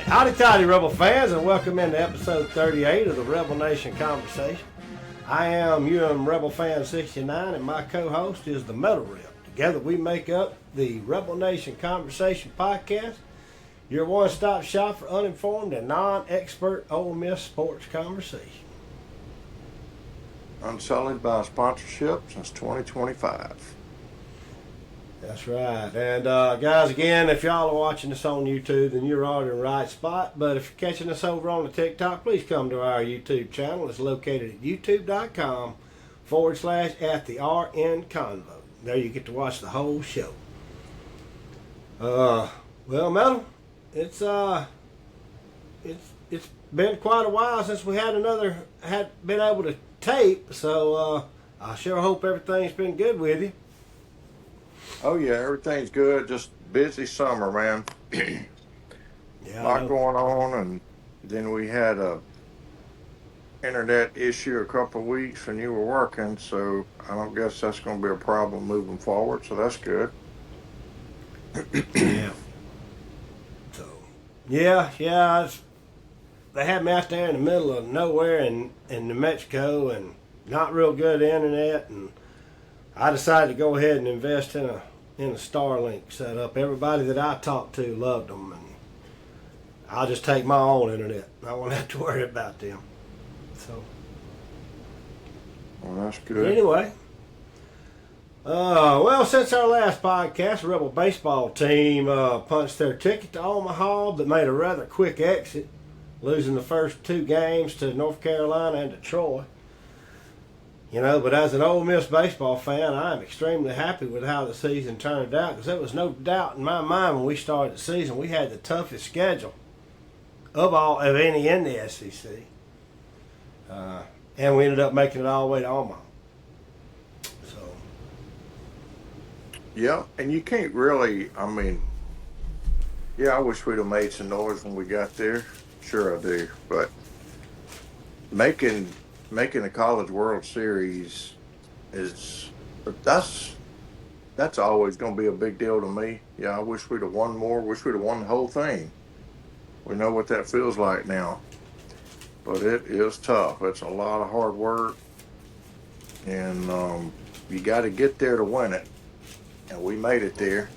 Howdy toddy, Rebel fans, and welcome into episode 38 of the Rebel Nation Conversation. I am Umrebelfan69, and my co-host is the Themetalreb. Together we make up the Rebel Nation Conversation podcast, your one-stop shop for uninformed and non-expert Ole Miss sports conversation. Unsullied by sponsorship since 2025. That's right. And guys, again, if y'all are watching this on YouTube, then you're already in the right spot. But if you're catching us over on the TikTok, please come to our YouTube channel. It's located at youtube.com/@the-RN-Convo. There you get to watch the whole show. Well, Metal, it's been quite a while since we had been able to tape. So I sure hope everything's been good with you. Oh yeah, everything's good. Just busy summer, man. Yeah, a lot going on, and then we had a internet issue a couple of weeks when you were working, so I don't guess that's going to be a problem moving forward. So that's good. Yeah. So yeah. They had me out there in the middle of nowhere in New Mexico, and not real good internet, and I decided to go ahead and invest in a Starlink setup. Everybody that I talked to loved them, and I'll just take my own internet. I won't have to worry about them. So, well, that's good. Anyway, well, since our last podcast, the Rebel baseball team punched their ticket to Omaha, but made a rather quick exit, losing the first two games to North Carolina and to Troy. You know, but as an Ole Miss baseball fan, I am extremely happy with how the season turned out, because there was no doubt in my mind when we started the season we had the toughest schedule of any in the SEC, and we ended up making it all the way to Omaha. So, yeah, and you can't really. I mean, yeah, I wish we'd have made some noise when we got there. Sure, I do, but making the College World Series that's always going to be a big deal to me. Yeah, I wish we'd have won more. Wish we'd have won the whole thing. We know what that feels like now, but it is tough. It's a lot of hard work, and you got to get there to win it. And we made it there,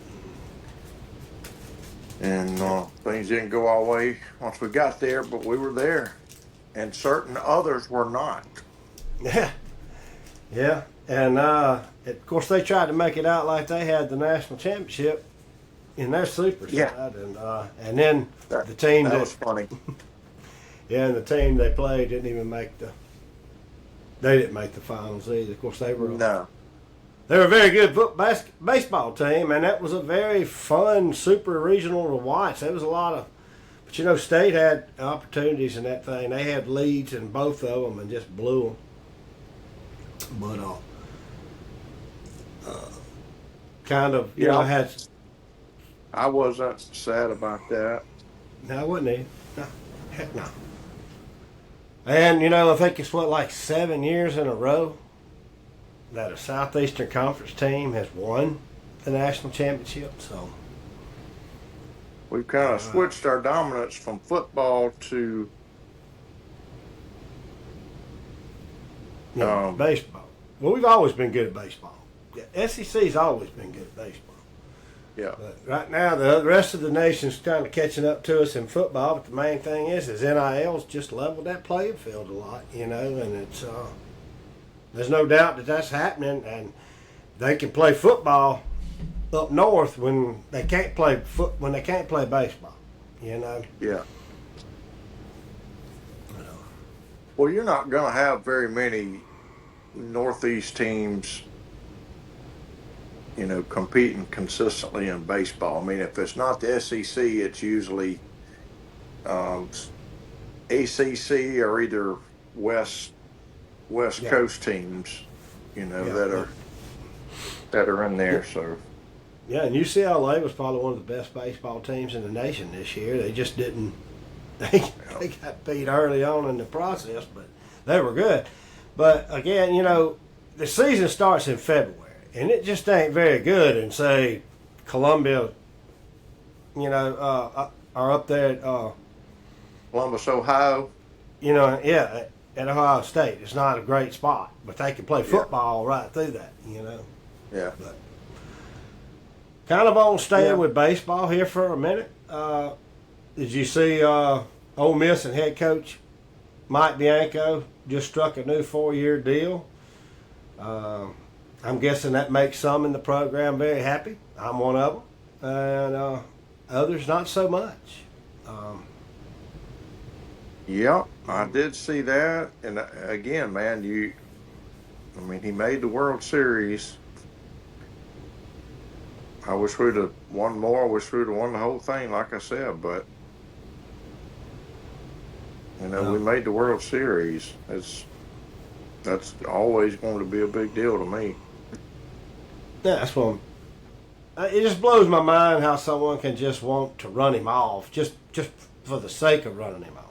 and things didn't go our way once we got there, but we were there. And certain others were not. Yeah, and of course they tried to make it out like they had the national championship in their super side, and then the team that was funny. Yeah, and the team they played didn't make the finals either. Of course they were a very good baseball team, and that was a very fun super regional to watch. There was a lot of. But you know, State had opportunities in that thing. They had leads in both of them and just blew them. But kind of, you know, had. I wasn't sad about that. No, I wasn't either. No, heck no. And you know, I think it's like 7 years in a row that a Southeastern Conference team has won the national championship. So. We've kind of switched our dominance from football to baseball. Well, we've always been good at baseball. The SEC's always been good at baseball. Yeah. But right now, the rest of the nation's kind of catching up to us in football. But the main thing is NIL's just leveled that playing field a lot, you know, and it's there's no doubt that that's happening, and they can play football up north when they can't play baseball, you know. Yeah. Well, you're not going to have very many Northeast teams, you know, competing consistently in baseball. I mean, if it's not the SEC, it's usually ACC or either West Coast teams, you know, that are in there. So. Yeah, and UCLA was probably one of the best baseball teams in the nation this year. They just didn't. They got beat early on in the process, but they were good. But again, you know, the season starts in February, and it just ain't very good in, say, Columbia, you know, are up there at Columbus, Ohio. Yeah, at Ohio State. It's not a great spot, but they can play Yeah. football right through that, Yeah. But kind of on staying Yeah. with baseball here for a minute. Did you see Ole Miss and head coach Mike Bianco just struck a new 4-year deal? I'm guessing that makes some in the program very happy. I'm one of them, and others not so much. Yep, I did see that. And again, man, he made the World Series. I wish we'd have won more. I wish we'd have won the whole thing, like I said. But, we made the World Series. That's always going to be a big deal to me. Yeah, that's what it just blows my mind how someone can just want to run him off just for the sake of running him off.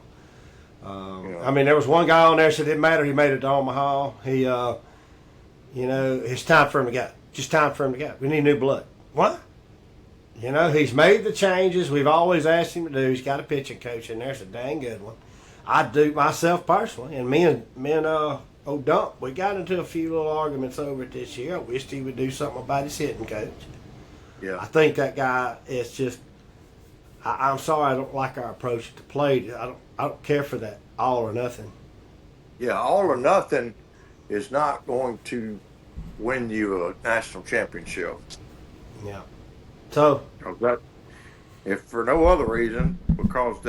I mean, there was one guy on there said it didn't matter. He made it to Omaha. He, it's time for him to go. Just time for him to go. We need new blood. What? He's made the changes we've always asked him to do. He's got a pitching coach in there. It's a dang good one. I do myself personally, and me and old Dump, we got into a few little arguments over it this year. I wished he would do something about his hitting coach. Yeah. I think that guy is just. I'm sorry, I don't like our approach to play. I don't care for that all or nothing. Yeah, all or nothing is not going to win you a national championship. Yeah. So. If for no other reason, because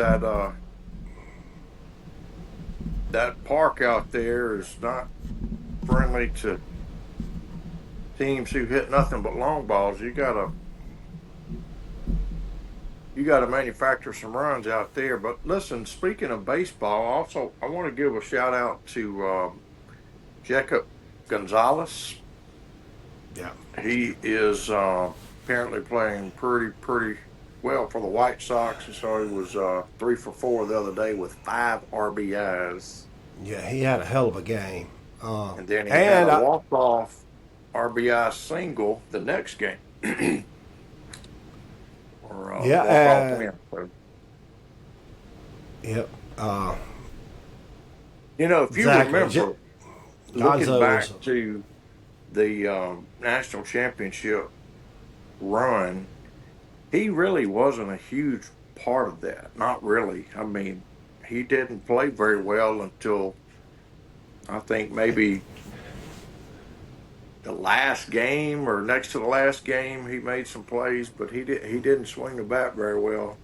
that park out there is not friendly to teams who hit nothing but long balls, you gotta manufacture some runs out there. But listen, speaking of baseball, also I want to give a shout out to Jacob Gonzalez. Yeah. He is apparently playing pretty well for the White Sox. And so he was 3 for 4 the other day with 5 RBIs. Yeah, he had a hell of a game. And then he had a walk-off RBI single the next game. Yep. If you remember, looking back to the national championship run, he really wasn't a huge part of that. Not really. I mean, he didn't play very well until I think maybe the last game or next to the last game. He made some plays, but he didn't swing the bat very well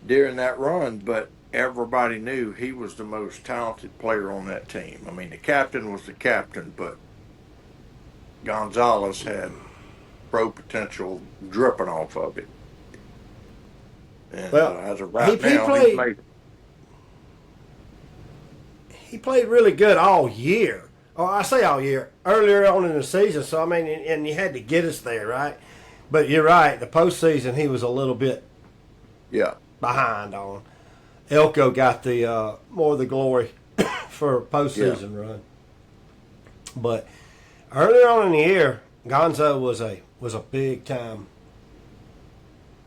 during that run. But everybody knew he was the most talented player on that team. I mean, the captain was the captain, but Gonzalez had pro potential dripping off of it. And as of right now, he played really good all year. Oh, I say all year. Earlier on in the season, so I mean, and you had to get us there, right? But you're right. The postseason, he was a little bit behind on. Elko got the more of the glory for a postseason run. But earlier on in the year, Gonzo was a big time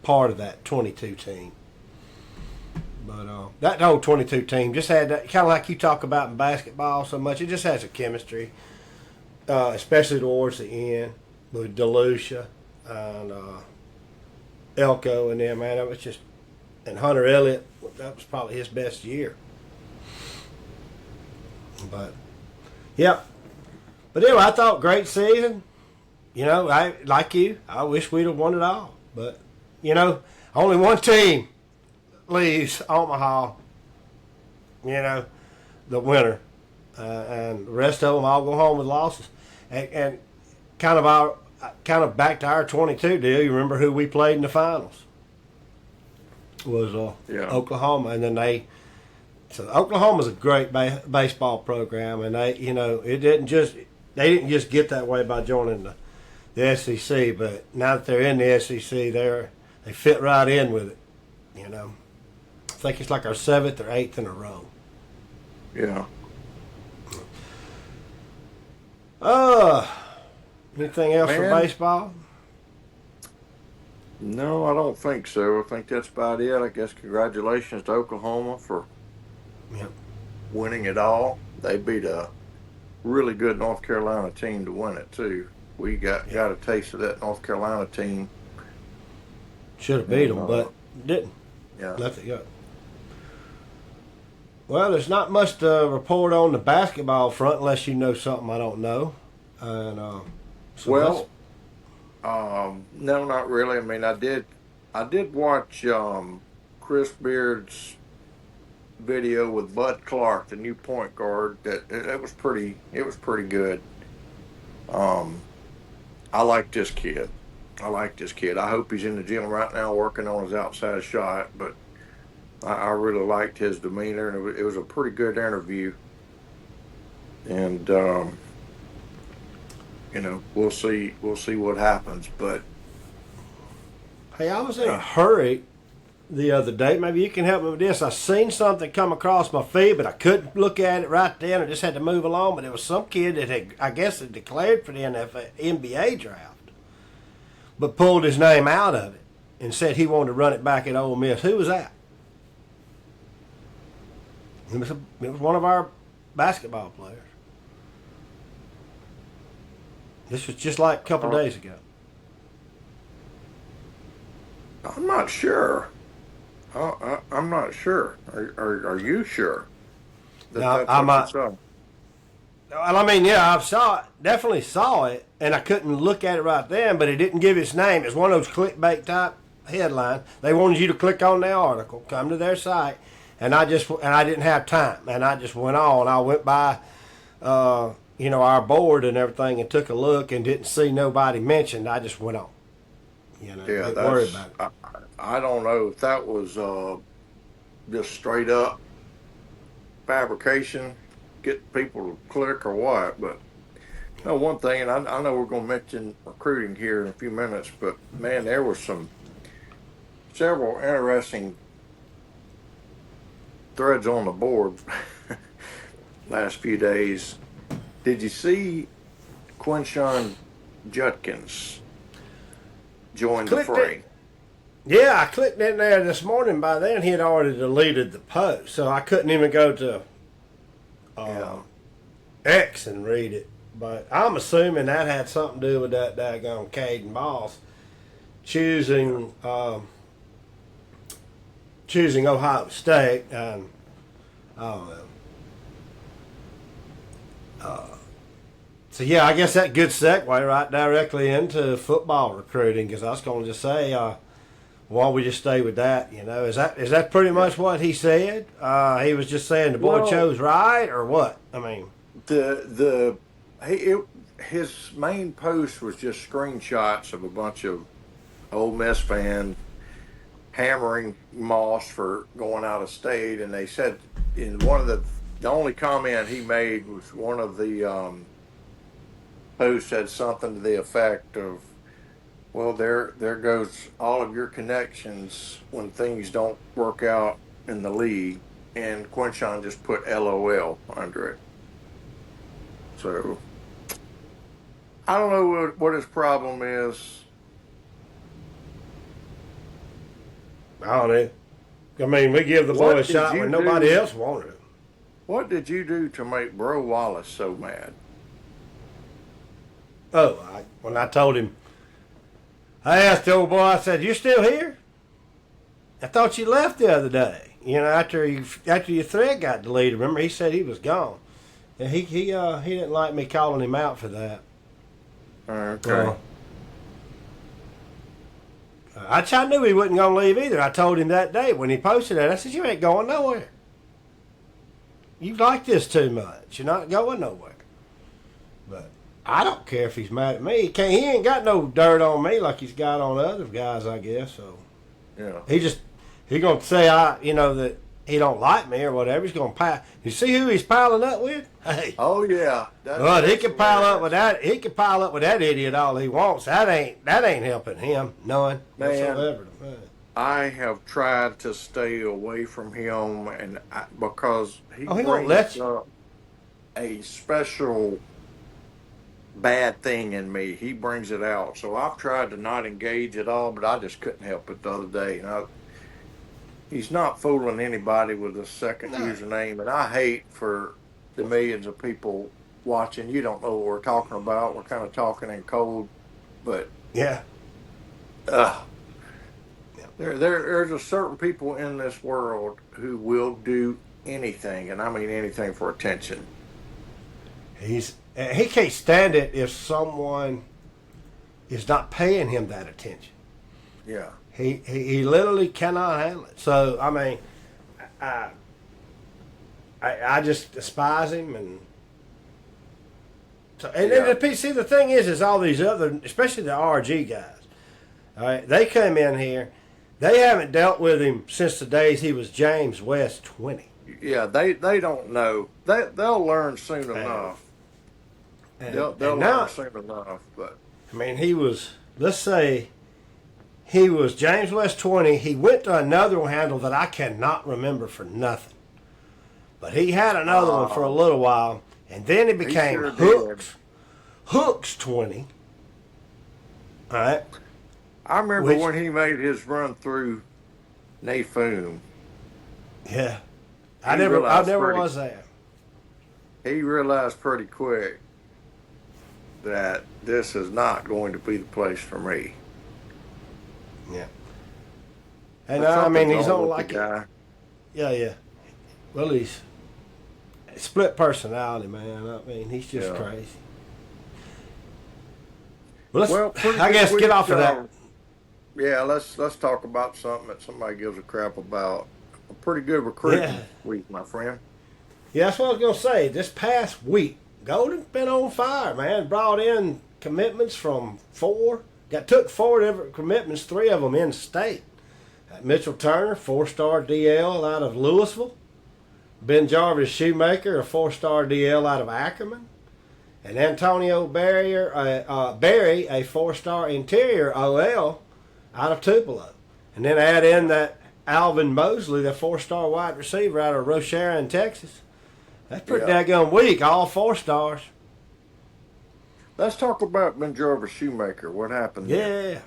part of that 22 team. But that whole 22 team just had that, kind of like you talk about in basketball so much. It just has a chemistry, especially towards the end with DeLucia and Elko and them. Man, it was just, and Hunter Elliott. That was probably his best year. But But anyway, I thought great season. I wish we'd have won it all. But only one team leaves Omaha, the winner. And the rest of them all go home with losses. And kind of back to our 22 deal, you remember who we played in the finals? Was Oklahoma. And then so Oklahoma's a great baseball program, and they didn't just get that way by joining the SEC, but now that they're in the SEC, they fit right in with it. I think it's like our 7th or 8th in a row. Yeah. Anything else for baseball? No, I don't think so. I think that's about it. I guess congratulations to Oklahoma for Yep. winning it all. They beat a really good North Carolina team to win it too. We Yeah. got a taste of that North Carolina team, Should have beat and them, but didn't. yeah. Let it go. Well, there's not much to report on the basketball front unless you know something I don't know. And so Well, no, not really. I mean, I did watch Chris Beard's video with Bud Clark, the new point guard. That was pretty. It was pretty good. Um, I like this kid. I like this kid. I hope he's in the gym right now working on his outside shot. But I really liked his demeanor, and it was a pretty good interview. And we'll see what happens. But hey, I was in a hurry the other day. Maybe you can help me with this. I seen something come across my feed, but I couldn't look at it right then. I just had to move along. But it was some kid that had, I guess, had declared for the NBA draft, but pulled his name out of it and said he wanted to run it back at Ole Miss. Who was that? It was one of our basketball players. This was just like a couple days ago. I'm not sure. I'm not sure. Are you sure that Now, that's I what you might. saw? Well, I mean, yeah, definitely saw it, and I couldn't look at it right then, but it didn't give his name. It's one of those clickbait type headlines. They wanted you to click on the article, come to their site, and I didn't have time, and I just went on. I went by, our board and everything, and took a look, and didn't see nobody mentioned. I just went on. Yeah, Didn't worry about it. I don't know if that was just straight up fabrication, get people to click or what. But one thing, and I know we're going to mention recruiting here in a few minutes, but man, there were several interesting threads on the board last few days. Did you see Quinshon Judkins join the fray? Yeah, I clicked in there this morning. By then, he had already deleted the post, so I couldn't even go to X and read it. But I'm assuming that had something to do with that daggone Caden Boss choosing Ohio State, and I don't know. So yeah, I guess that good segue right directly into football recruiting, because I was going to just say, why don't we just stay with that? Is that pretty much what he said? He was just saying the boy chose right, or what? I mean, his main post was just screenshots of a bunch of Ole Miss fans hammering Moss for going out of state, and they said in one of the only comment he made was one of the posts had something to the effect of, well, there goes all of your connections when things don't work out in the league, and Quinshon just put LOL under it. So I don't know what his problem is. I don't know. I mean, we give the boy a shot when nobody else wanted it. What did you do to make Bro Wallace so mad? Oh, when I told him, I asked the old boy, I said, "You still here? I thought you left the other day. After your thread got deleted. Remember, he said he was gone. And he didn't like me calling him out for that. Okay. I knew he wasn't going to leave either. I told him that day when he posted that. I said, "You ain't going nowhere. You like this too much. You're not going nowhere." But I don't care if he's mad at me. He ain't got no dirt on me like he's got on other guys, I guess. So yeah, he gonna say that he don't like me or whatever. He's gonna pile. You see who he's piling up with? Hey. Oh yeah. But he can pile up with that. He can pile up with that idiot all he wants. That ain't helping him none whatsoever. Man. I have tried to stay away from him, and because he won't let you. Up a special bad thing in me. He brings it out. So I've tried to not engage at all, but I just couldn't help it the other day. He's not fooling anybody with a second No. username, and I hate for the millions of people watching. You don't know what we're talking about. We're kind of talking in code, but Yeah. uh, there's a certain people in this world who will do anything, and I mean anything for attention. He can't stand it if someone is not paying him that attention. Yeah. He literally cannot handle it. So I mean, I just despise him, and so and Yeah. then see the thing is all these other, especially the RG guys. All right, they come in here. They haven't dealt with him since the days he was James West 20. Yeah, they don't know. They'll learn soon enough. They'll And learn now, soon enough. But I mean, he was, let's say, he was James West 20. He went to another handle that I cannot remember for nothing. But he had another one for a little while, and then he became sure Hooks. Hooks 20. All right. I remember when he made his run through Nafum. Yeah. I He never realized was there. He realized pretty quick that this is not going to be the place for me. Yeah. And But I mean, something's he's wrong on with like the guy. Yeah. Well, he's split personality, man. I mean, he's just Yeah. crazy. Well, Well, pretty I good guess get week, off of that. Yeah, let's talk about something that somebody gives a crap about. A pretty good recruiting week, my friend. Yeah, that's what I was gonna say. This past week, Golden's been on fire, man. Brought in commitments from took 4 different commitments, 3 of them in state. Mitchell Turner, 4-star DL out of Louisville. Ben Jarvis Shoemaker, a 4-star DL out of Ackerman. And Antonio Berry, a 4-star interior OL out of Tupelo. And then add in that Alvin Mosley, the 4-star wide receiver out of Rocheron, Texas. That's pretty daggone weak, all 4 stars. Let's talk about Ben Jarvis Shoemaker. What happened there? Yeah,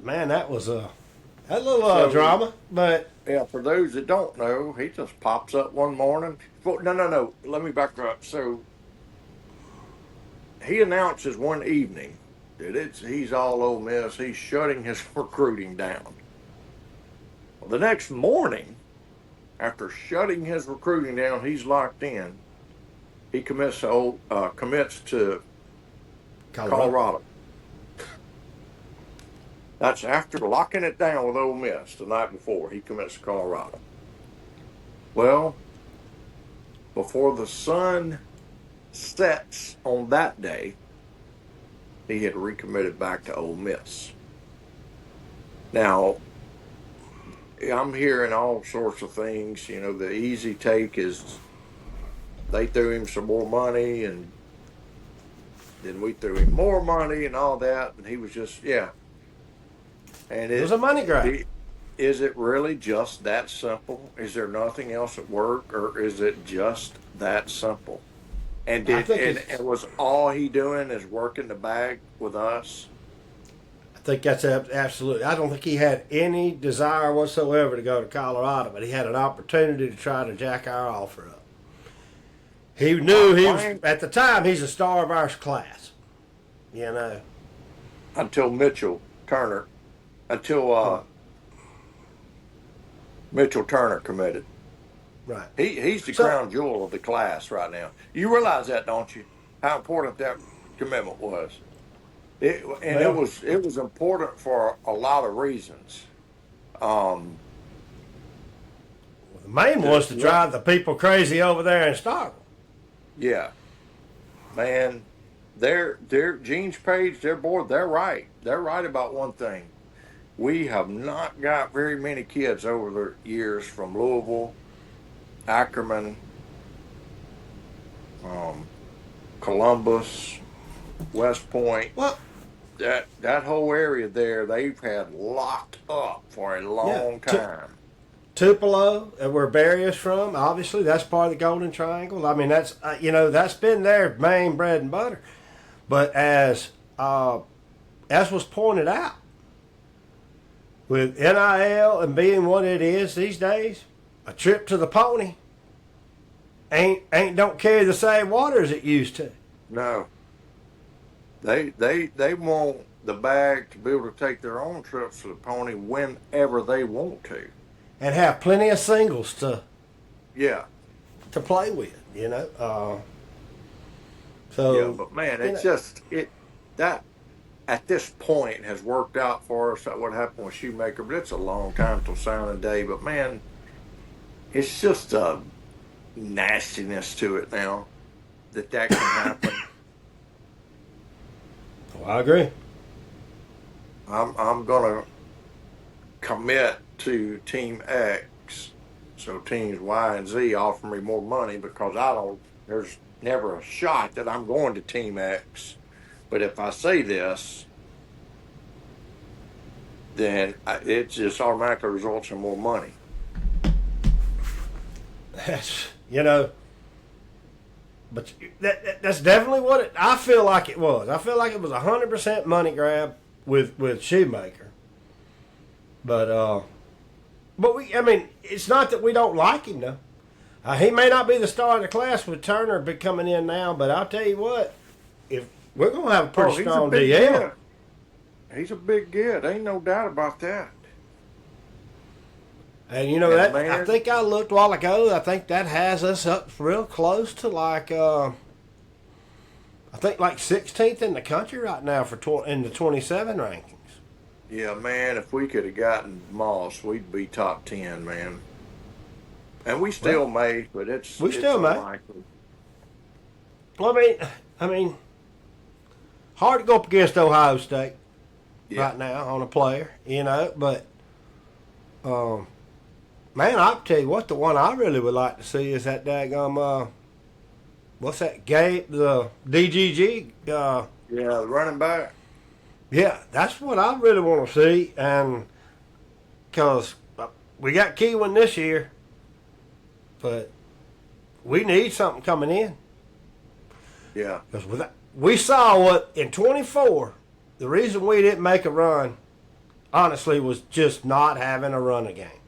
man, that was a little drama, but Yeah, for those that don't know, he just pops up one morning. Well, no. Let me back up. So he announces one evening that he's all Ole Miss. He's shutting his recruiting down. Well, the next morning, after shutting his recruiting down, he's locked in. He commits to Colorado. That's after locking it down with Ole Miss the night before. He commits to Colorado. Well, before the sun sets on that day, he had recommitted back to Ole Miss. Now, I'm hearing all sorts of things. You know, the easy take is they threw him some more money, and then we threw him more money and all that, and he was just, And it was a money grab. Is it really just that simple? Is there nothing else at work, or is it just that simple? And was all he doing is working the bag with us? I think that's absolutely. I don't think he had any desire whatsoever to go to Colorado, but he had an opportunity to try to jack our offer up. He knew he was, at the time, he's a star of our class. You know. Until Mitchell Turner committed. Right. He's the crown jewel of the class right now. You realize that, don't you? How important that commitment was. It was important for a lot of reasons. The main was to drive the people crazy over there in Stockton. Yeah. Man, their Gene's Page, their board, they're right. They're right about one thing. We have not got very many kids over the years from Louisville, Ackerman, Columbus, West Point. Well, that whole area there, they've had locked up for a long time. Tupelo, where Barry is from, obviously that's part of the Golden Triangle. I mean, that's that's been their main bread and butter. But as was pointed out, with NIL and being what it is these days, a trip to the pony ain't don't carry the same water as it used to. No. They want the bag to be able to take their own trips to the pony whenever they want to. And have plenty of singles to play with, So yeah, but man, it's just that at this point has worked out for us. That what happened with Shoemaker, but it's a long time till signing day. But man, it's just a nastiness to it now that can happen. Well, I agree. I'm gonna commit to Team X, so teams Y and Z offer me more money because there's never a shot that I'm going to Team X. But if I say this, then it just automatically results in more money. That's, but that's definitely what I feel like it was. I feel like it was 100% money grab with Shoemaker. But it's not that we don't like him though. He may not be the star of the class with Turner coming in now, but I'll tell you what, if we're gonna have a pretty strong DL. He's a big get. Ain't no doubt about that. And I think I looked a while ago. I think that has us up real close to like 16th in the country right now in the 27 rankings. Yeah, man. If we could have gotten Moss, we'd be top 10, man. And we still may, but it's still may. Unlikely. Well, I mean, hard to go up against Ohio State right now on a player, But, man, I'll tell you what, the one I really would like to see is that daggum, what's that, the DGG? The running back. Yeah, that's what I really want to see, and because we got Keewan this year, but we need something coming in. Yeah. Because we saw what, in 24, the reason we didn't make a run, honestly, was just not having a running game.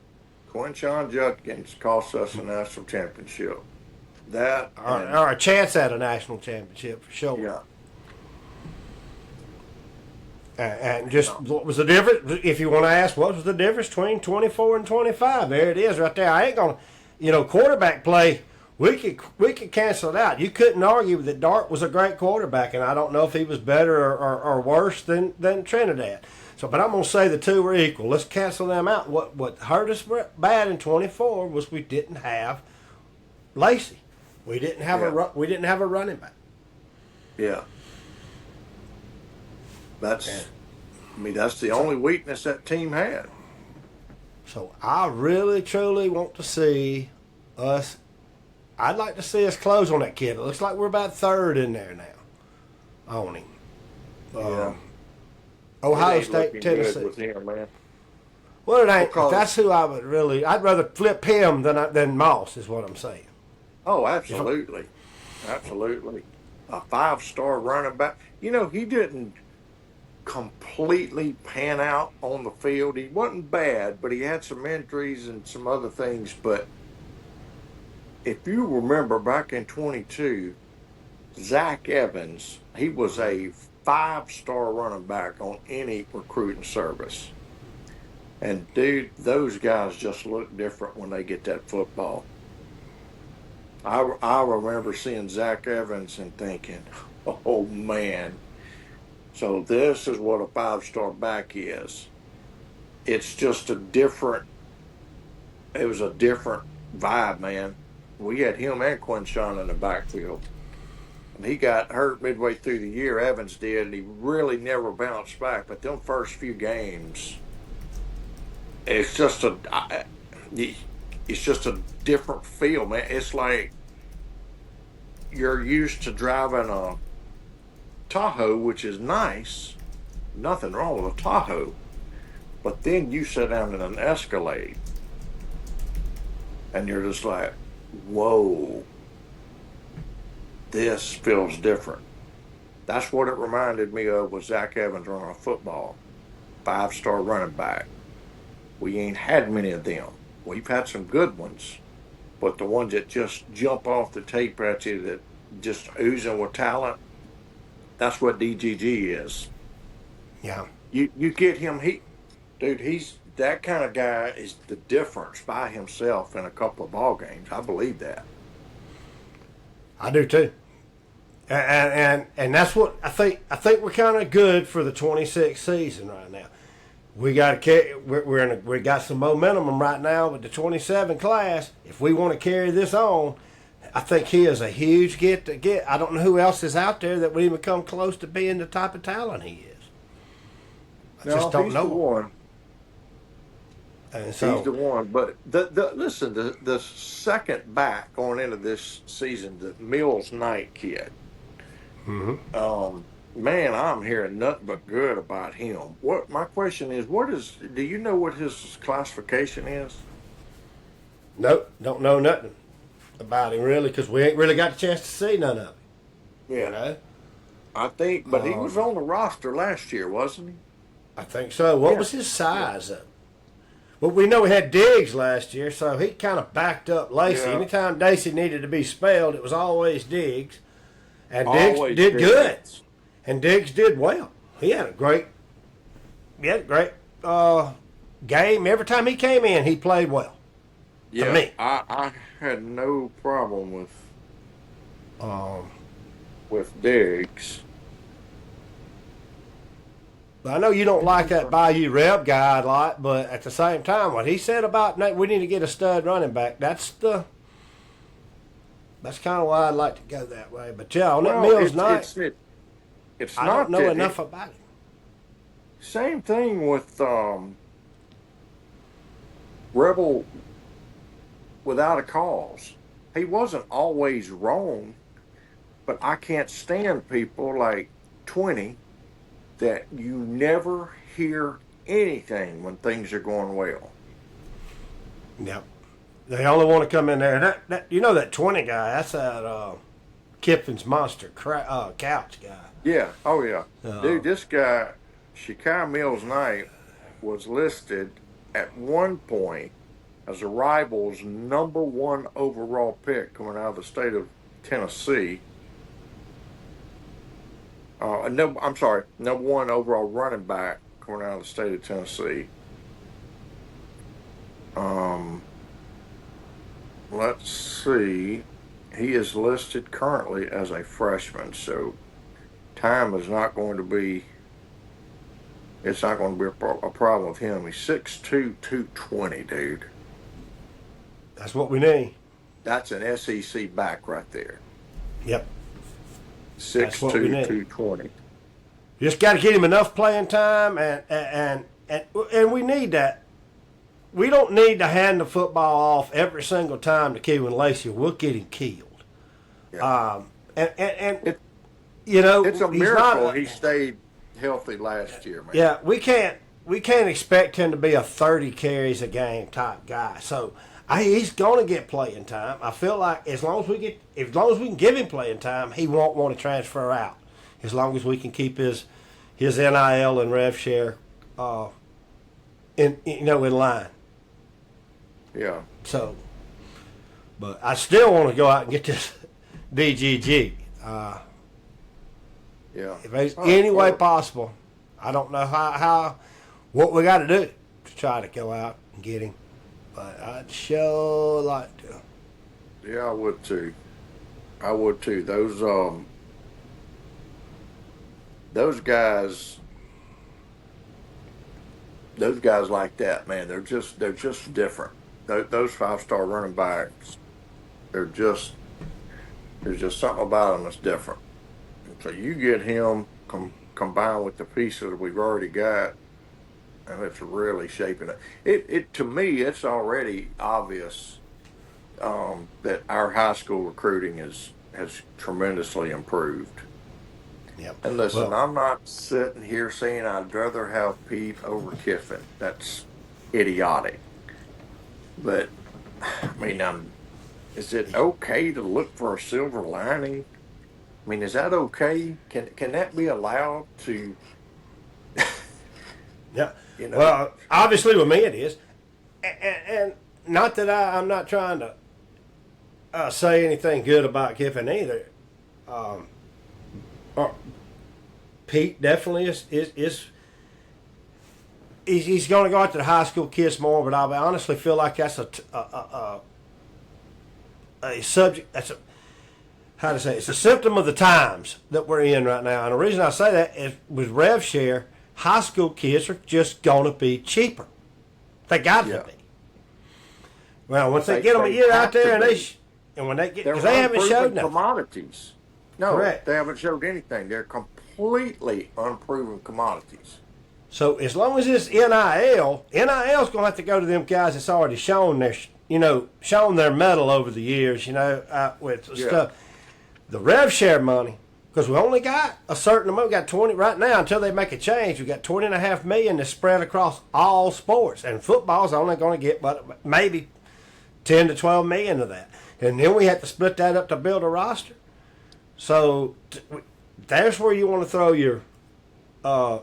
Quinshon Judkins cost us a national championship. That or a chance at a national championship for sure. Yeah. And just what was the difference? If you want to ask, what was the difference between 24 and 25? There it is, right there. I ain't gonna, quarterback play. We could cancel it out. You couldn't argue that Dart was a great quarterback, and I don't know if he was better or worse than Trinidad. So, but I'm gonna say the two were equal. Let's cancel them out. What hurt us bad in 24 was we didn't have Lacey. We didn't have a running back. Yeah. That's the only weakness that team had. So I really, truly want to see us. I'd like to see us close on that kid. It looks like we're about third in there now on him. Ohio State, Tennessee. With him, man. Well, it ain't. That's who I would really. I'd rather flip him than Moss. Is what I'm saying. Oh, absolutely, absolutely. A 5-star running back. He didn't completely pan out on the field. He wasn't bad, but he had some injuries and some other things. But if you remember back in 22, Zach Evans, he was a 5-star running back on any recruiting service. And dude, those guys just look different when they get that football. I remember seeing Zach Evans and thinking, oh man. So this is what a 5-star back is. It's just it was a different vibe, man. We had him and Quinshon in the backfield. And he got hurt midway through the year, Evans did, and he really never bounced back. But them first few games, it's just a different feel, man. It's like you're used to driving a Tahoe, which is nice. Nothing wrong with a Tahoe. But then you sit down in an Escalade, and you're just like, whoa, this feels different. That's what it reminded me of was Zach Evans running a football, 5-star running back. We ain't had many of them. We've had some good ones, but the ones that just jump off the tape at you that just oozing with talent, that's what DGG is. Yeah. You get him, he's that kind of guy is the difference by himself in a couple of ball games. I believe that. I do too. And that's what I think. I think we're kind of good for the 26th season right now. We we got some momentum right now with the 27 class. If we want to carry this on, I think he is a huge get to get. I don't know who else is out there that would even come close to being the type of talent he is. I just don't know. He's the one. And so, he's the one. But the second back going into this season, the Mills Knight kid. mm-hmm. Man, I'm hearing nothing but good about him. What my question is, do you know what his classification is? Nope, don't know nothing about him really, because we ain't really got a chance to see none of him. Yeah, You know? I think, but he was on the roster last year, wasn't he? I think so. What was his size up? Well, we know we had Diggs last year, so he kind of backed up Lacey. Yeah. Anytime Dacey needed to be spelled, it was always Diggs. And Diggs Always did Diggs. good. And Diggs did well. He had a great game. Every time he came in, he played well. Yeah, To me. I had no problem Um, with Diggs. I know you don't like that Bayou Reb guy a lot, but at the same time, what he said about we need to get a stud running back, that's kind of why I'd like to go that way. But yeah, on that Mills night, It's I not don't know that enough about him. Same thing with Rebel without a cause. He wasn't always wrong, but I can't stand people like 20 that you never hear anything when things are going well. Yep. They only want to come in there. That that 20 guy, that's that Kiffin's Monster Couch guy. Yeah. Oh, yeah. Dude, this guy, Shekai Mills Knight, was listed at one point as a Rivals #1 overall pick coming out of the state of Tennessee. No, I'm sorry, #1 overall running back coming out of the state of Tennessee. Let's see. He is listed currently as a freshman, so time is not going to be. It's not going to be a problem with him. He's 6'2", 220, dude. That's what we need. That's an SEC back right there. Yep. 6'2", 220. Just got to get him enough playing time, and we need that. We don't need to hand the football off every single time to Kevin Lacey. We'll get him killed. Yeah. It's a miracle he stayed healthy last year, man. Yeah, we can't expect him to be a 30 carries a game type guy. So he's going to get playing time. I feel like as long as we can give him playing time, he won't want to transfer out. As long as we can keep his NIL and rev share in line. Yeah. So, but I still want to go out and get this DGG. Yeah. If there's any way possible, I don't know what we got to do to try to go out and get him, but I'd sure like to. Yeah, I would too. Those guys like that, man. They're just different. Those 5-star running backs, there's just something about them that's different. So you get him combined with the pieces we've already got, and it's really shaping it. It to me, it's already obvious that our high school recruiting has tremendously improved. Yep. And listen, I'm not sitting here saying I'd rather have Pete over Kiffin. That's idiotic. But I mean, is it okay to look for a silver lining? I mean, is that okay? Can that be allowed to, Yeah. you know? Well, obviously with me it is, and not that I'm not trying to say anything good about Kiffin either. Or Pete definitely is he's going to go after the high school kids more, but I honestly feel like that's a subject. That's a how to say it, it's a symptom of the times that we're in right now. And the reason I say that is with rev share, high school kids are just going to be cheaper. They got to be. Well, once they get them a year out there, and when they get, because they haven't showed nothing. Commodities. No, correct. They haven't showed anything. They're completely unproven commodities. So as long as it's NIL's going to have to go to them guys that's already shown their metal over the years, with stuff. The rev share money, because we only got a certain amount. We got 20 right now until they make a change. We got $20.5 million that's spread across all sports, and football's only going to get but maybe 10 to 12 million of that, and then we have to split that up to build a roster. So there's where you want to throw your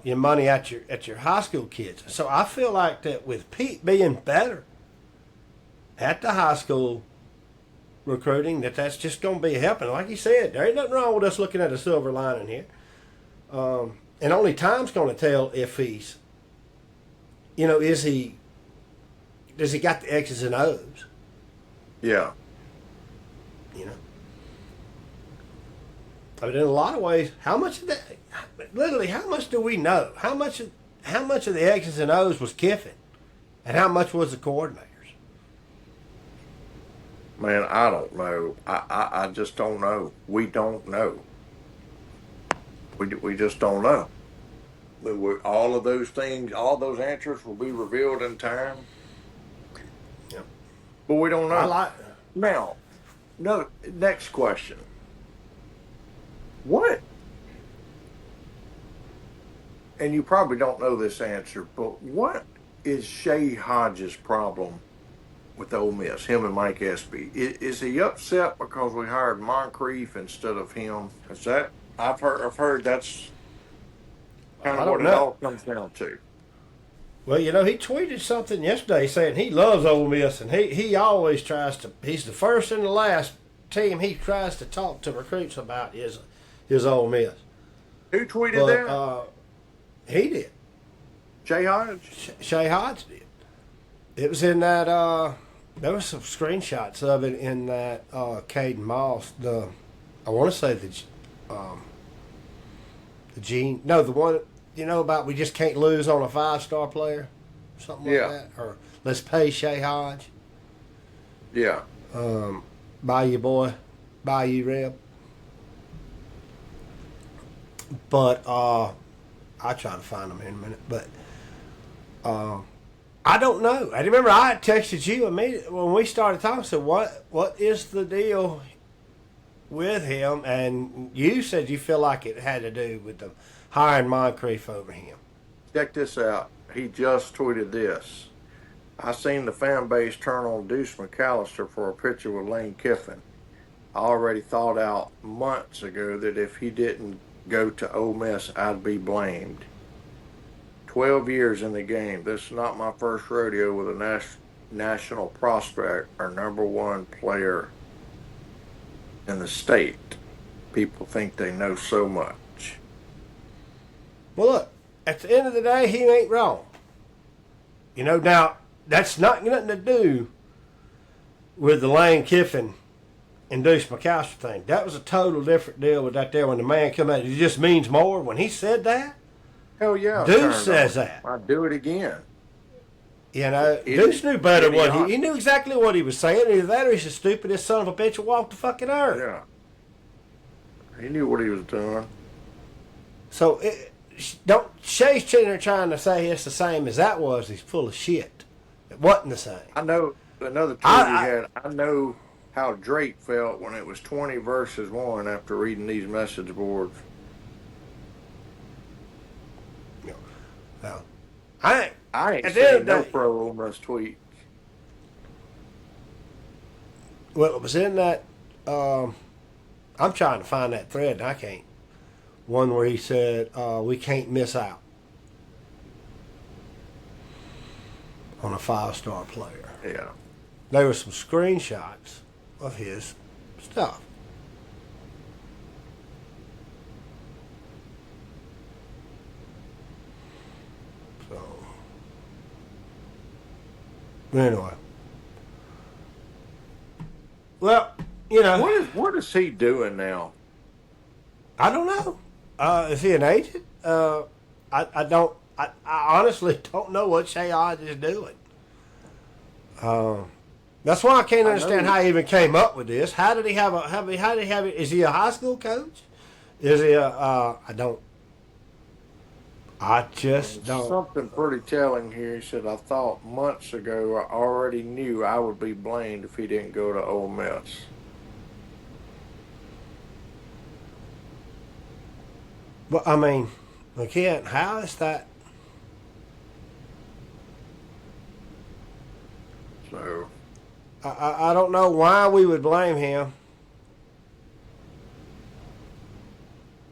money at your high school kids. So I feel like that with Pete being better at the high school recruiting, that's just going to be helping. Like you said, there ain't nothing wrong with us looking at a silver lining here. And only time's going to tell if he's, does he got the X's and O's? Yeah. I mean, in a lot of ways, how much of that, literally, how much do we know? How much of the X's and O's was Kiffin, and how much was the coordinators? Man, I don't know. I just don't know. We don't know. We just don't know. All of those things, all those answers will be revealed in time. Yep. But we don't know. Now, no. Next question. What? And you probably don't know this answer, but what is Shay Hodges' problem with Ole Miss, him and Mike Espy? Is he upset because we hired Moncrief instead of him? Is that I've heard that's kind of what it all comes down to. Well, he tweeted something yesterday saying he loves Ole Miss, and he always tries to. He's the first and the last team he tries to talk to recruits about is Ole Miss. Who tweeted that? He did. Shay Hodge? Shay Hodge did. It was in that. There was some screenshots of it in that Caden Moss. I want to say the Gene. No, the one about we just can't lose on a 5-star player, something like that, or let's pay Shay Hodge. Yeah. Bayou But I'll try to find them in a minute. But I don't know. I remember I had texted you immediately when we started talking. I said, what is the deal with him? And you said you feel like it had to do with the hiring Moncrief over him. Check this out. He just tweeted this. I seen the fan base turn on Deuce McAllister for a picture with Lane Kiffin. I already thought out months ago that if he didn't go to Ole Miss, I'd be blamed. 12 years in the game. This is not my first rodeo with a national prospect or number one player in the state. People think they know so much. Well, look, at the end of the day, he ain't wrong. Now, that's not nothing to do with the Lane Kiffin and Deuce McAllister thing. That was a total different deal with that there when the man come out. It just means more. When he said that, hell yeah. Deuce says that. I'd do it again. Deuce knew better what he knew exactly what he was saying. Either that or he's the stupidest son of a bitch who walked the fucking earth. Yeah. He knew what he was doing. So Shay's trying to say it's the same as that was. He's full of shit. It wasn't the same. I know another tweet he had. I know how Drake felt when it was 20 versus 1 after reading these message boards. Well, I ain't saying no pro Ole Miss tweet. Well, it was in that. I I'm trying to find that thread and I can't. One where he said, we can't miss out on a 5-star player. Yeah. There were some screenshots of his stuff. So, anyway. Well, you know. What is he doing now? I don't know. Is he an agent? I don't. I honestly don't know what Shea Hodge is doing. That's why I can't understand how he even came up with this. How did he have a? How did he have it? Is he a high school coach? Is he a? I don't. I just don't. Something pretty telling here. He said, "I thought months ago I already knew I would be blamed if he didn't go to Ole Miss." Well, I mean, again, how is that? So I don't know why we would blame him.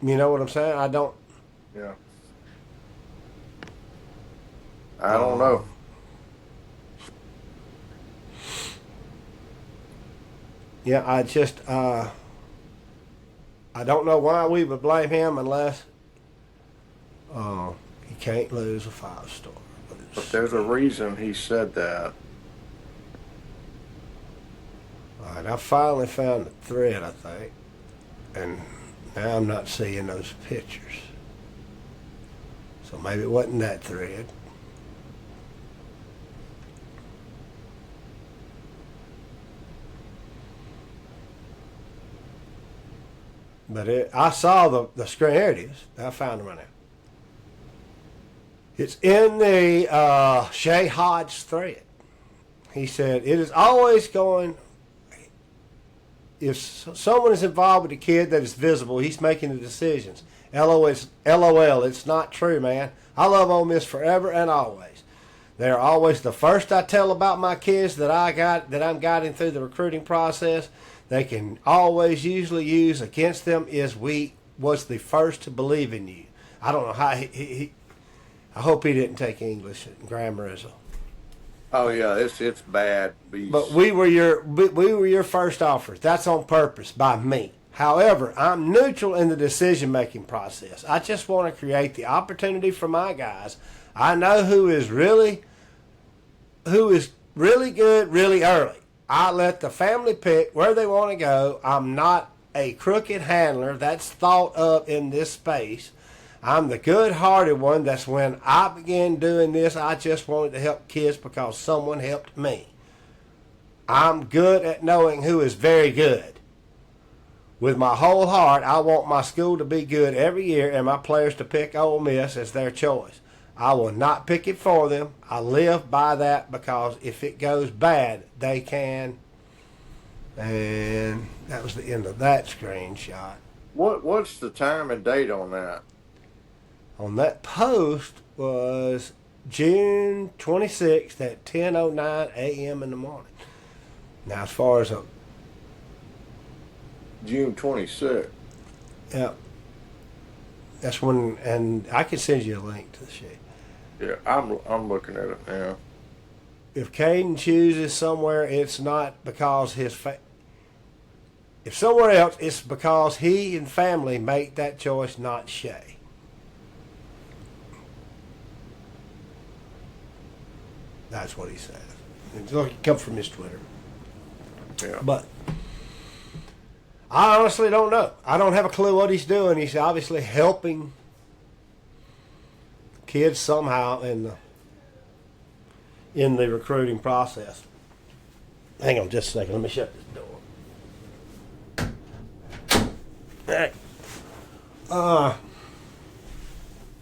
You know what I'm saying? I don't. yeah, I don't know. Yeah, I just I don't know why we would blame him unless he can't lose a 5-star. But there's a reason he said that. All right, I finally found the thread, I think, and now I'm not seeing those pictures. So maybe it wasn't that thread. But I saw the screen. There it is. I found it right now. It's in the Shea Hodge thread. He said, it is always going, if someone is involved with a kid that is visible, he's making the decisions. LOL, it's not true, man. I love Ole Miss forever and always. They're always the first I tell about my kids that I'm guiding through the recruiting process. They can always usually use against them is we was the first to believe in you. I don't know how he I hope he didn't take English and grammar as a. Oh yeah, it's bad. But we were your first offers. That's on purpose by me. However, I'm neutral in the decision-making process. I just want to create the opportunity for my guys. I know who is really good really early. I let the family pick where they want to go. I'm not a crooked handler that's thought of in this space. I'm the good-hearted one. That's when I began doing this. I just wanted to help kids because someone helped me. I'm good at knowing who is very good. With my whole heart, I want my school to be good every year and my players to pick Ole Miss as their choice. I will not pick it for them. I live by that because if it goes bad, they can. And that was the end of that screenshot. What's the time and date on that? On that post was June 26th at 10:09 a.m. in the morning. Now, as far as June 26th. yeah, that's when, and I can send you a link to the sheet. Yeah, I'm looking at it now. If Caden chooses somewhere, it's not because if somewhere else, it's because he and family make that choice, not Shea. That's what he says. It comes from his Twitter. Yeah. But I honestly don't know. I don't have a clue what he's doing. He's obviously helping kids somehow in the recruiting process. Hang on just a second. Let me shut this door. Hey.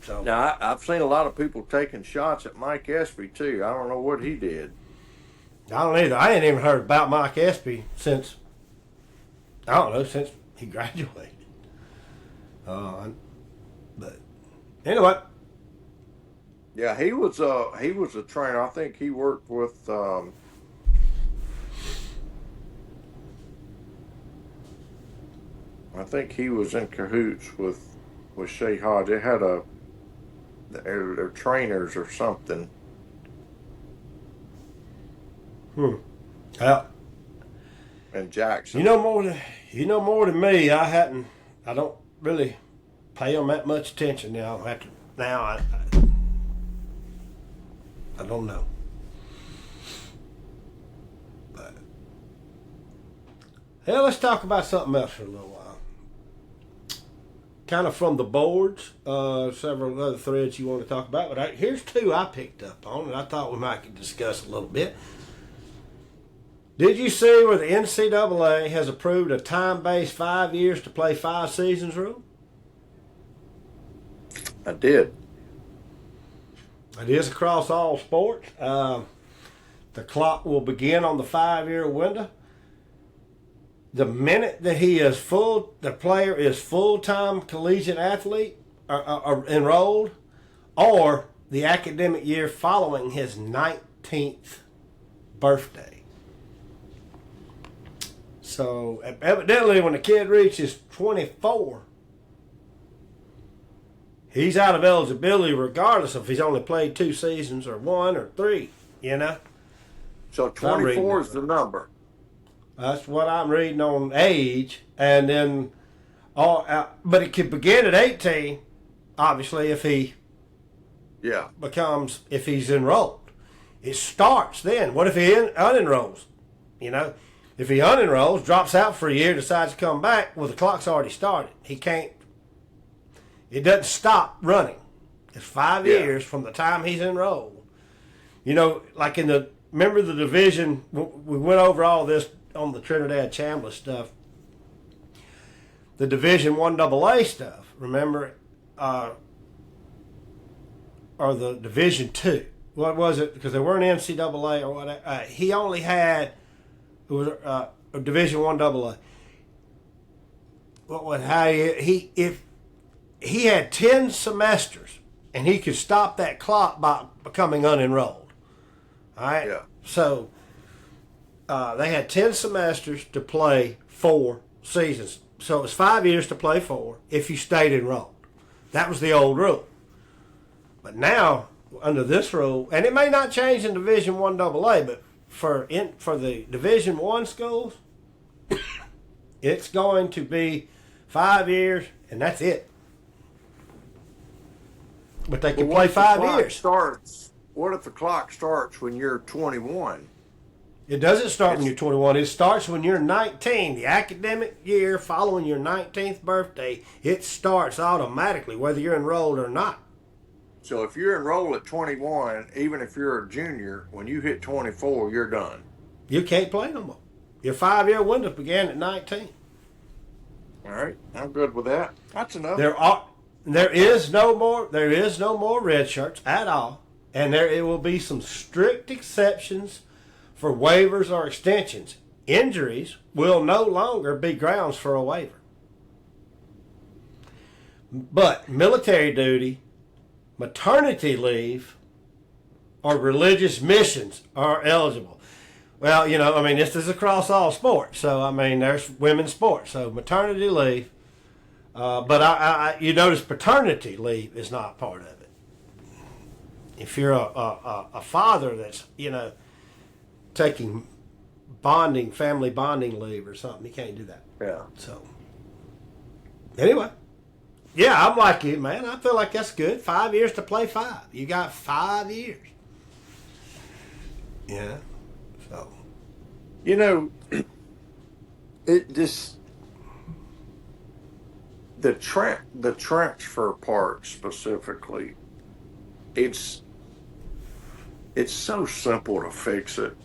So Now, I've seen a lot of people taking shots at Mike Espy, too. I don't know what he did. I don't either. I ain't even heard about Mike Espy since he graduated. But anyway. Yeah, he was a trainer. I think he worked with I think he was in cahoots with Shea Hodge. They had their trainers or something. Well, And Jackson. you know more than me. I don't really pay them that much attention now. I don't know. But hell, let's talk about something else for a little while. Kind of from the boards, several other threads you want to talk about, but here's two I picked up on, and I thought we might discuss a little bit. Did you see where the NCAA has approved a time-based 5 years to play 5 seasons rule? I did. It is across all sports. The clock will begin on the 5-year window. The minute that the player is full-time collegiate athlete or enrolled, or the academic year following his 19th birthday. So evidently when the kid reaches 24, he's out of eligibility regardless if he's only played 2 seasons or 1 or 3, you know? So 24 is the number. That's what I'm reading on age. And then, but it could begin at 18, obviously, if he if he's enrolled. It starts then. What if he unenrolls? You know? If he unenrolls, drops out for a year, decides to come back, well, the clock's already started. He can't. It doesn't stop running. It's 5 years from the time he's enrolled. You know, like remember the division, we went over all this on the Trinidad Chambliss stuff. The Division 1AA stuff, remember? Or the Division 2. What was it? Because they weren't NCAA or whatever. He only had, it was a Division 1AA. If he had 10 semesters and he could stop that clock by becoming unenrolled. All right? Yeah. So they had 10 semesters to play 4 seasons. So it was 5 years to play 4 if you stayed enrolled. That was the old rule. But now, under this rule, and it may not change in Division 1AA, but for the Division 1 schools, it's going to be 5 years, and that's it. But they can play 5 years. What if the clock starts when you're 21? It doesn't start when you're 21. It starts when you're 19. The academic year following your 19th birthday, it starts automatically, whether you're enrolled or not. So if you're enrolled at 21, even if you're a junior, when you hit 24, you're done. You can't play no more. Your 5-year window began at 19. All right, I'm good with that. That's enough. There is no more red shirts at all, and it will be some strict exceptions for waivers or extensions. Injuries will no longer be grounds for a waiver. But military duty, maternity leave, or religious missions are eligible. Well, this is across all sports. So, there's women's sports. So, maternity leave. But you notice paternity leave is not part of it. If you're a father that's, taking family bonding leave or something, you can't do that. Yeah. So, anyway. Yeah, I'm like you, man. I feel like that's good. 5 years to play 5. You got 5 years. Yeah. So. It just, the transfer part specifically, it's so simple to fix it.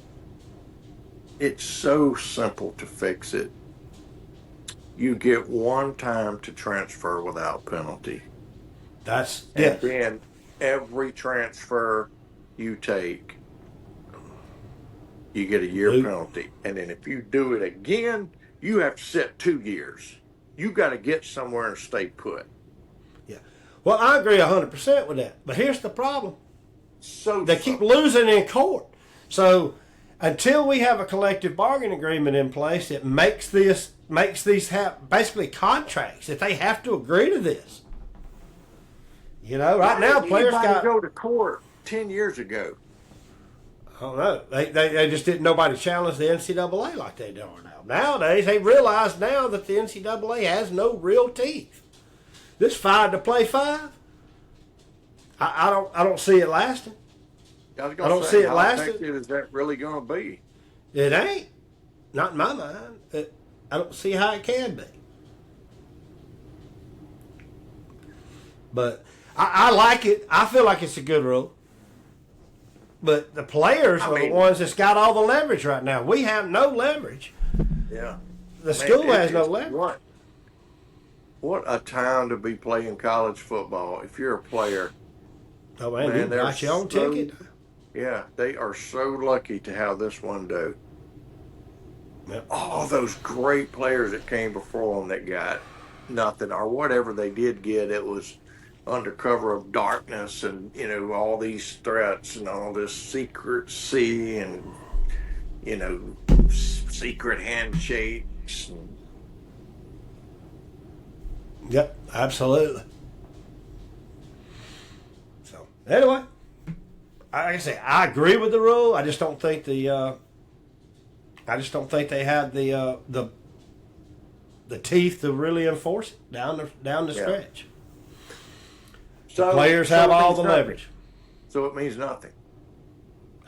It's so simple to fix it. You get one time to transfer without penalty. And then every transfer you take, you get a year penalty. And then if you do it again, you have to sit 2 years. You got to get somewhere and stay put. Yeah. Well, I agree 100% with that. But here's the problem. They keep simple. losing in court. So until we have a collective bargaining agreement in place that makes this makes these basically contracts that they have to agree to this. You know, right now players got go to court 10 years ago. I don't know. They just didn't. Nobody challenged the NCAA like they do now. Nowadays, they realize now that the NCAA has no real teeth. This 5 to play 5. I don't see it lasting. I don't see it lasting. How effective is that really going to be? It ain't. Not in my mind. I don't see how it can be. But I like it. I feel like it's a good rule. But the players are the ones that's got all the leverage right now. We have no leverage. Yeah. The school has no leverage. What a time to be playing college football if you're a player. Oh, man, you got your own ticket. Yeah, they are so lucky to have this one do. Yep. All those great players that came before them that got nothing, or whatever they did get, it was under cover of darkness, and all these threats and all this secrecy and secret handshakes. Yep, absolutely. So anyway, like I say, I agree with the rule. I just don't think they had the teeth to really enforce it down the stretch. So players have all the leverage. So it means nothing.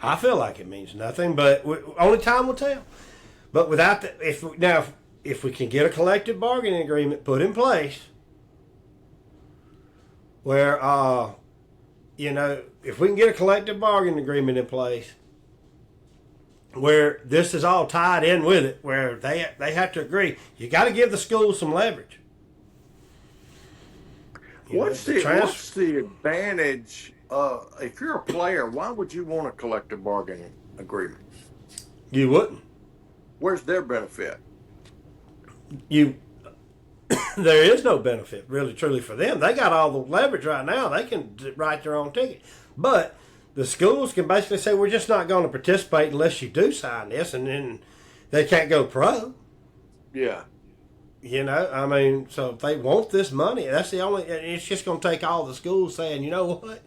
I feel like it means nothing, but only time will tell. But without if we can get a collective bargaining agreement put in place, where if we can get a collective bargaining agreement in place, where this is all tied in with it, where they have to agree, you got to give the schools some leverage. What's the advantage? If you're a player, why would you want a collective bargaining agreement? You wouldn't. Where's their benefit? There is no benefit, really, truly, for them. They got all the leverage right now. They can write their own ticket. But the schools can basically say, we're just not going to participate unless you do sign this, and then they can't go pro. Yeah. So if they want this money, that's the only. It's just going to take all the schools saying, you know what,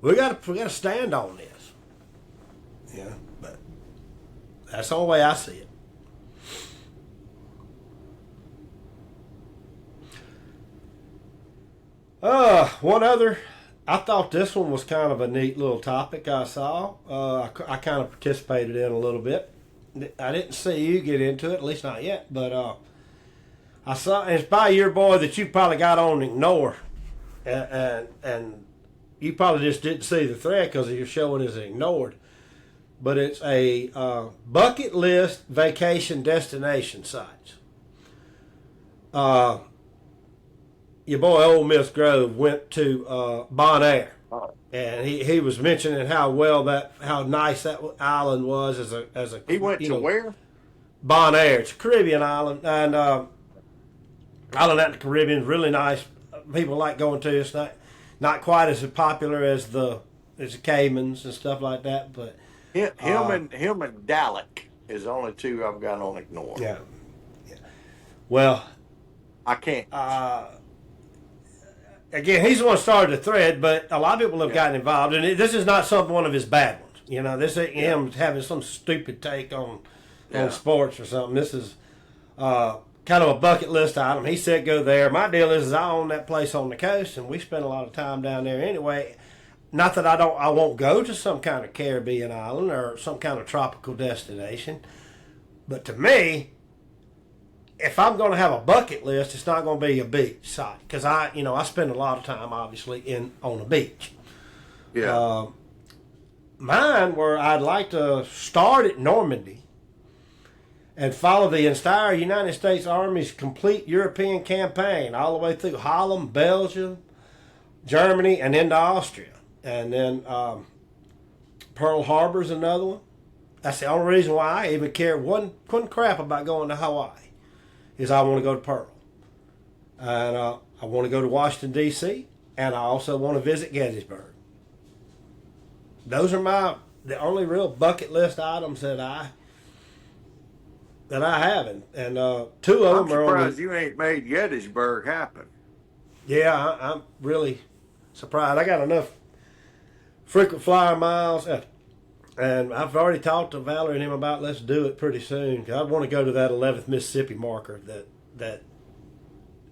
we got to stand on this. Yeah, but that's the only way I see it. One other. I thought this one was kind of a neat little topic I saw. I kind of participated in a little bit. I didn't see you get into it, at least not yet, but I saw it's by your boy that you probably got on ignore, and you probably just didn't see the thread because you're showing is ignored. But it's a bucket list vacation destination sites. Your boy Ole Miss Grove went to Bonaire, and he was mentioning how nice that island was as a. He went to where? Bonaire. It's a Caribbean island, and island out in the Caribbean is really nice. People like going to. It's not quite as popular as the Caymans and stuff like that, but him and Dalek is the only two I've got on ignore. Yeah. Well, I can't. Again, he's the one who started the thread, but a lot of people have gotten involved, and this is not one of his bad ones. This ain't him having some stupid take on sports or something. This is kind of a bucket list item. He said go there. My deal is I own that place on the coast, and we spend a lot of time down there anyway. Not that I won't go to some kind of Caribbean island or some kind of tropical destination, but to me, if I'm going to have a bucket list, it's not going to be a beach site because I spend a lot of time obviously on a beach. Yeah. Mine, where I'd like to start at Normandy and follow the entire United States Army's complete European campaign all the way through Holland, Belgium, Germany, and into Austria, and then Pearl Harbor's another one. That's the only reason why I even care one crap about going to Hawaii. Is I want to go to Pearl, and I want to go to Washington D.C., and I also want to visit Gettysburg. Those are the only real bucket list items that that I haven't, and two of I'm them are on surprised the. you ain't made Gettysburg happen. Yeah, I'm really surprised. I got enough frequent flyer miles, and I've already talked to Valerie and him about let's do it pretty soon. 'Cause I want to go to that 11th Mississippi marker that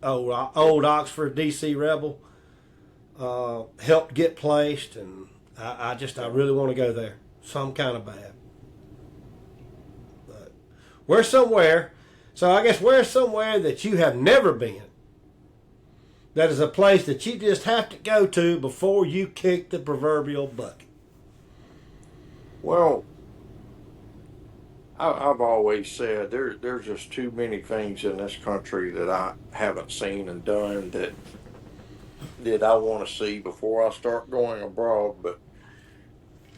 old Oxford DC Rebel helped get placed, and I really want to go there. Some kind of bad. But where's somewhere? So I guess where's somewhere that you have never been? That is a place that you just have to go to before you kick the proverbial bucket. Well, I've always said there's just too many things in this country that I haven't seen and done that I want to see before I start going abroad. But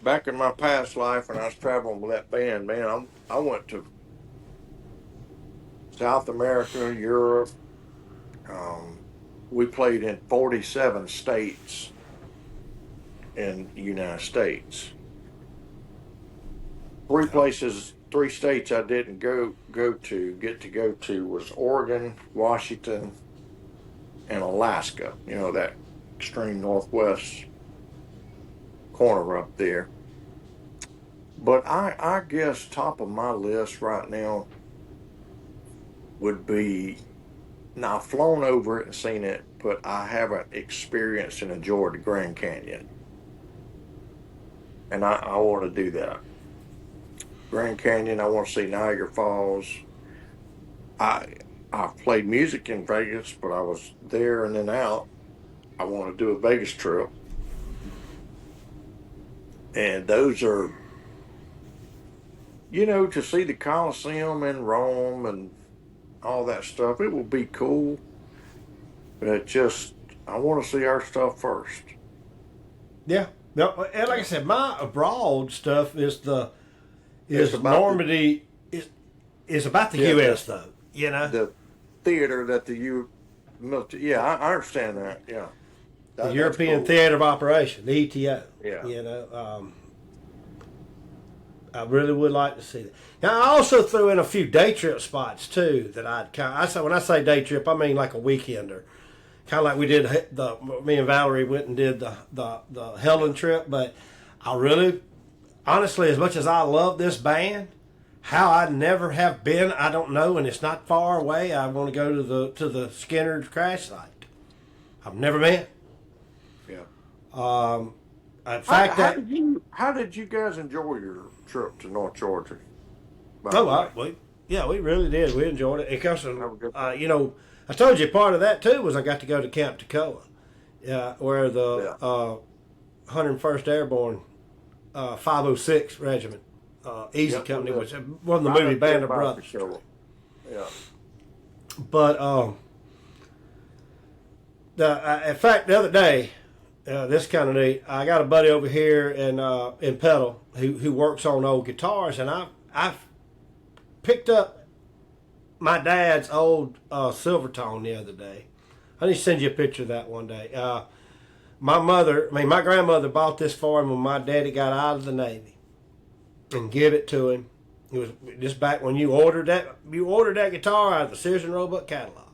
back in my past life when I was traveling with that band, man, I went to South America, Europe. We played in 47 states in the United States. Three states I didn't get to go to was Oregon, Washington, and Alaska. You know, that extreme northwest corner up there. But I guess top of my list right now would be, now I've flown over it and seen it, but I haven't experienced and enjoyed the Grand Canyon. And I want to do that. Grand Canyon, I want to see Niagara Falls. I've played music in Vegas, but I was there and then out. I want to do a Vegas trip. And those are, you know, to see the Colosseum in Rome and all that stuff, it will be cool. But I want to see our stuff first. Yeah. No, and like I said, my abroad stuff is Normandy is about the U.S. though. You know, the theater that the military. Yeah, I understand that. Yeah, the European cool. Theater of Operation, the ETO. Yeah, you know, I really would like to see that. Now, I also threw in a few day trip spots too that when I say day trip, I mean like a weekender, kind of like we did me and Valerie went and did the Helen trip. But I really, honestly, as much as I love this band, how I never have been, I don't know, and it's not far away. I want to go to the Skinner's crash site. I've never been. Yeah. In fact, how did you guys enjoy your trip to North Georgia? We really did. We enjoyed it. Because you know, I told you part of that too was I got to go to Camp Toccoa, where the 101st Airborne 506 Regiment Easy Company was one of the movie Band of Brothers. Yeah. But in fact, the other day. This kind of neat. I got a buddy over here in Petal who works on old guitars, and I've picked up my dad's old Silvertone the other day. I need to send you a picture of that one day. My grandmother bought this for him when my daddy got out of the Navy, and give it to him. It was just back when you ordered that guitar out of the Sears and Roebuck catalog.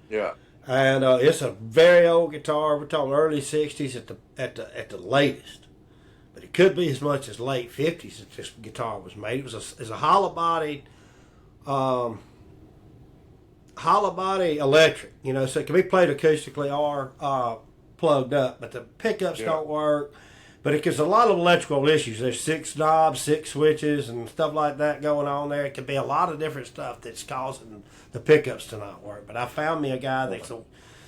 Yeah. And it's a very old guitar. We're talking early '60s at the latest, but it could be as much as late '50s that this guitar was made. It was a hollow body electric. You know, so it can be played acoustically or plugged up, but the pickups don't work. But it gives a lot of electrical issues. There's 6 knobs, 6 switches, and stuff like that going on there. It could be a lot of different stuff that's causing the pickups to not work. But I found me a guy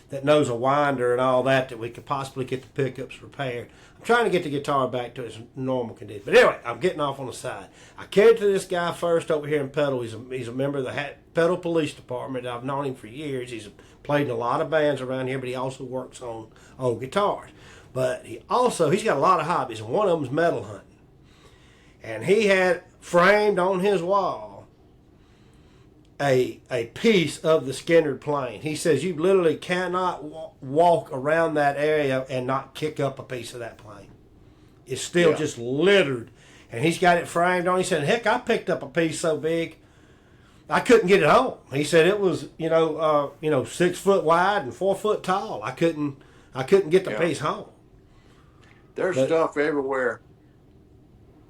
that knows a winder and all that we could possibly get the pickups repaired. I'm trying to get the guitar back to its normal condition. But anyway, I'm getting off on the side. I carried to this guy first over here in Petal. He's a member of the Petal Police Department. I've known him for years. He's played in a lot of bands around here, but he also works on old guitars. But he's got a lot of hobbies, and one of them's metal hunting. And he had framed on his wall a piece of the Skinner plane. He says you literally cannot walk around that area and not kick up a piece of that plane. It's still just littered. And he's got it framed on. He said, heck, I picked up a piece so big I couldn't get it home. He said it was 6 foot wide and 4 foot tall. I couldn't get the piece home. There's stuff everywhere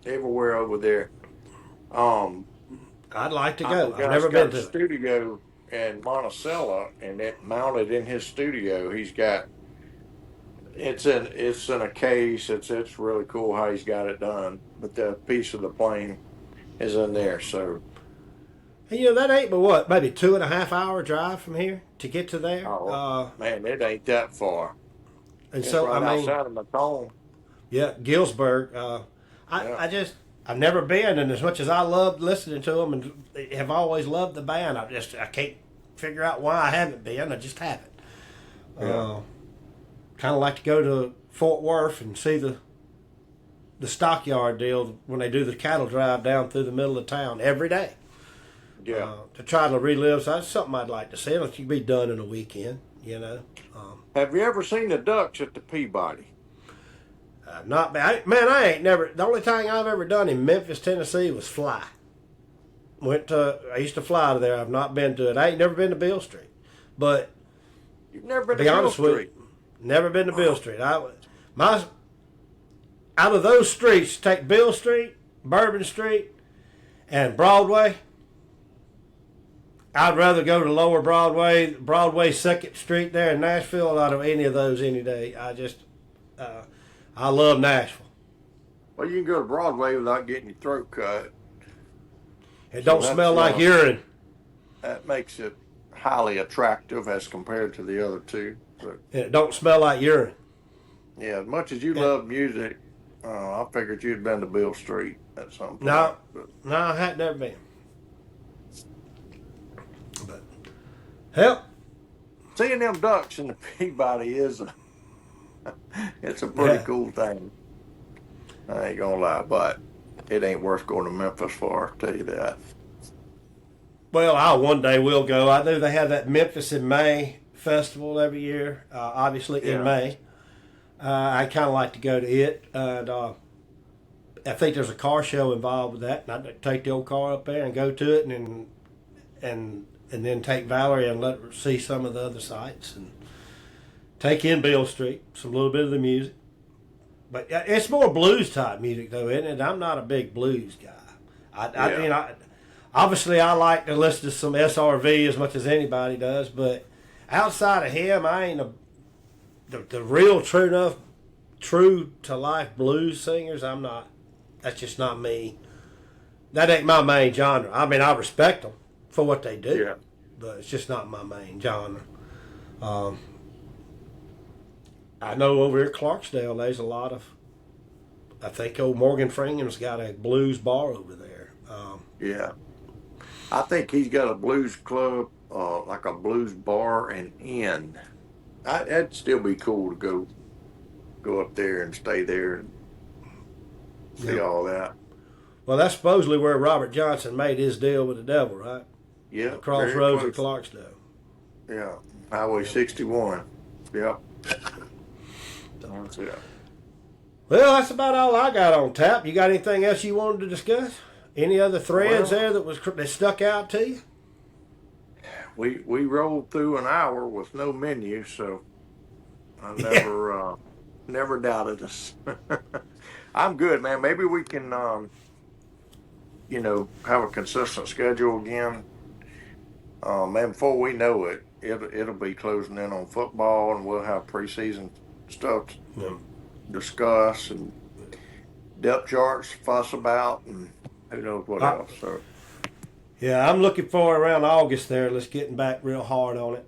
over there. I'd like to The go. I've guy's never got been a to it. studio in Monticello, and it mounted in his studio. He's got it's in a case. It's really cool how he's got it done. But the piece of the plane is in there. So And, that ain't but what, maybe 2.5 hour drive from here to get to there. man, it ain't that far. And It's so right I mean, outside of Macomb. yeah, Gillsburg. I've never been, and as much as I loved listening to them and have always loved the band, I can't figure out why I haven't been. I just haven't. Yeah. Kind of like to go to Fort Worth and see the stockyard deal when they do the cattle drive down through the middle of town every day. Yeah. To try to relive, so that's something I'd like to see. It could be done in a weekend, Have you ever seen the Ducks at the Peabody? Not bad. I ain't never. The only thing I've ever done in Memphis, Tennessee, was fly. I used to fly to there. I've not been to it. I ain't never been to Beale Street, but You've never been to to be Beale honest with Street? you, never been to Beale Street. Out of those streets, take Beale Street, Bourbon Street, and Broadway. I'd rather go to Lower Broadway, 2nd Street there in Nashville, out of any of those any day. I love Nashville. Well, you can go to Broadway without getting your throat cut. It don't smell like urine. That makes it highly attractive as compared to the other two. But, And it don't smell like urine. yeah, as much as you love music, I figured you'd been to Beale Street at some point. No, But, no, I had never been. But hell, seeing them Ducks in the Peabody it's a pretty cool thing. I ain't gonna lie, but it ain't worth going to Memphis for, I'll tell you that. well, I one day will go. I know they have that Memphis in May festival every year, obviously in May. I kind of like to go to it. And I think there's a car show involved with that. And I'd take the old car up there and go to it and then take Valerie and let her see some of the other sites and take in Beale Street, some little bit of the music. But it's more blues type music though, isn't it? I'm not a big blues guy. Obviously I like to listen to some SRV as much as anybody does, but outside of him, I ain't the real true to life blues singers. I'm not. That's just not me. That ain't my main genre. I mean, I respect them for what they do, but it's just not my main genre. I know over here at Clarksdale, there's a lot of. I think old Morgan Fringham's got a blues bar over there. I think he's got a blues club, like a blues bar and inn. That'd still be cool to go up there and stay there and see all that. Well, that's supposedly where Robert Johnson made his deal with the devil, right? Yeah. The crossroads of Clarksdale. Yeah. Highway 61. Yep. That's it. Well, that's about all I got on tap. You got anything else you wanted to discuss? Any other threads there that stuck out to you? We rolled through an hour with no menu, so I never doubted us. I'm good, man. Maybe we can, have a consistent schedule again. Man, before we know it, it'll be closing in on football, and we'll have preseason stuff to discuss and depth charts to fuss about, and who knows what else. So. Yeah, I'm looking for around August there. Let's getting back real hard on it.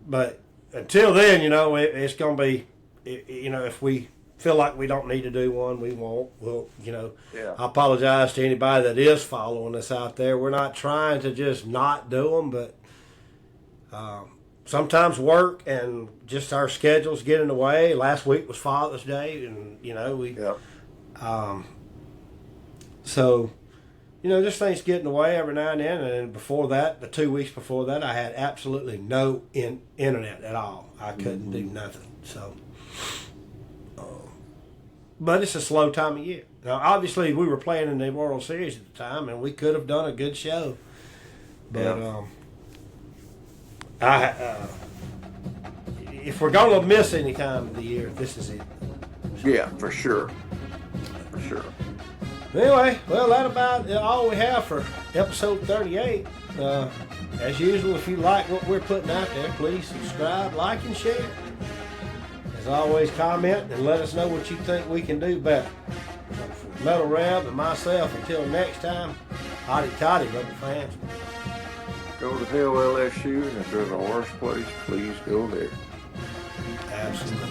But until then, it's going to be, if we feel like we don't need to do one, we won't. We'll, I apologize to anybody that is following us out there. We're not trying to just not do them, but sometimes work and just our schedules get in the way. Last week was Father's Day, and so. Just things get in the way every now and then. And before that, the 2 weeks before that, I had absolutely no internet at all. I couldn't do nothing. So, but it's a slow time of year. Now, obviously, we were playing in the World Series at the time, and we could have done a good show But Yeah. If we're gonna miss any time of the year, this is it. Yeah, for sure. For sure. Anyway, well, that's about all we have for episode 38. As usual, if you like what we're putting out there, please subscribe, like, and share. As always, comment and let us know what you think we can do better. For Themetalreb and myself, until next time, hotty toddy, Rebel fans. Go to hell, LSU, and if there's a worse place, please go there. Absolutely.